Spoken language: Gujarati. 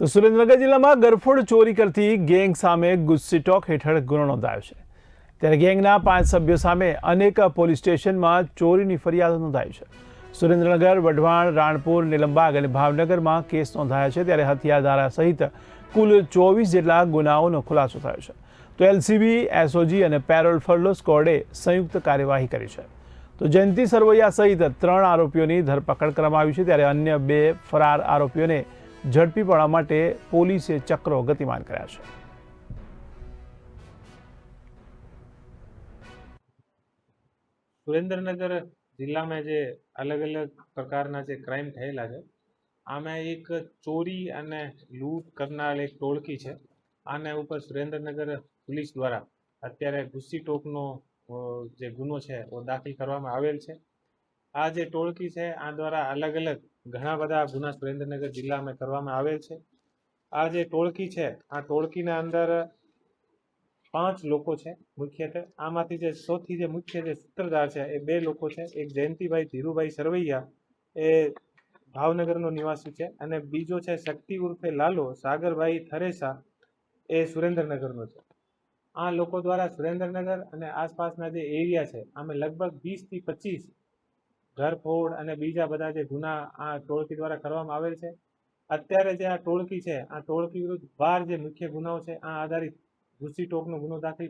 તો સુરેન્દ્રનગર જિલ્લામાં ગરફોડ ચોરી કરતી ગેંગ સામે ગુસ્સીટોક હેઠળ ગુનો નોંધાયો છે। ત્યારે ગેંગના 5 સભ્યો સામે અનેક પોલીસ સ્ટેશનમાં ચોરીની ફરિયાદ નોંધાઈ છે। સુરેન્દ્રનગર, વઢવાણ, રાણપુર, નીલમબાગ અને ભાવનગરમાં કેસ નોંધાયા છે। ત્યારે હથિયાર ધારા સહિત કુલ 24 જેટલા ગુનાઓનો ખુલાસો થયો છે। તો એલસીબી, એસઓજી અને પેરોલ ફરલો સ્ક્વોડે સંયુક્ત કાર્યવાહી કરી છે। તો જયંતિ સરવૈયા સહિત 3 આરોપીઓની ધરપકડ કરવામાં આવી છે। ત્યારે અન્ય 2 ફરાર આરોપીઓને ઝડપી પાડવા માટે પોલીસે ચક્રો ગતિમાન કર્યા છે। સુરેન્દ્રનગર જિલ્લામાં જે અલગ અલગ પ્રકારના જે ક્રાઇમ થયેલા છે, આમાં એક ચોરી અને લૂંટ કરનાર એક ટોળકી છે। આના ઉપર સુરેન્દ્રનગર પોલીસ દ્વારા અત્યારે ગુસ્સીટોકનો જે ગુનો છે એ દાખલ કરવામાં આવેલ છે। આ જે ટોળકી છે આ દ્વારા અલગ અલગ ઘણા બધા ગુના સુરેન્દ્રનગર જિલ્લામાં કરવામાં આવેલ છે। આ જે ટોળકી છે આ ટોળકીના અંદર 5 લોકો છે મુખ્યત્વે। આમાંથી જે સૌથી જે મુખ્ય જે સૂત્રધાર છે એ 2 લોકો છે। એક જયંતિભાઈ ધીરુભાઈ સરવૈયા એ ભાવનગરનો નિવાસી છે અને બીજો છે શક્તિ ઉર્ફે લાલો સાગરભાઈ થરેસા એ સુરેન્દ્રનગરનો છે। આ લોકો દ્વારા સુરેન્દ્રનગર અને આસપાસના જે એરિયા છે આમાં લગભગ 20 થી 25 ઘરફોડ અને બીજા બધા જે ગુના આ ટોળકી દ્વારા કરવામાં આવેલ છે। અત્યારે જે આ ટોળકી છે આ ટોળકી વિરુદ્ધ 12 જે મુખ્ય ગુનાઓ છે આ આધારિત ગુસ્સીટોકનો ગુનો દાખલ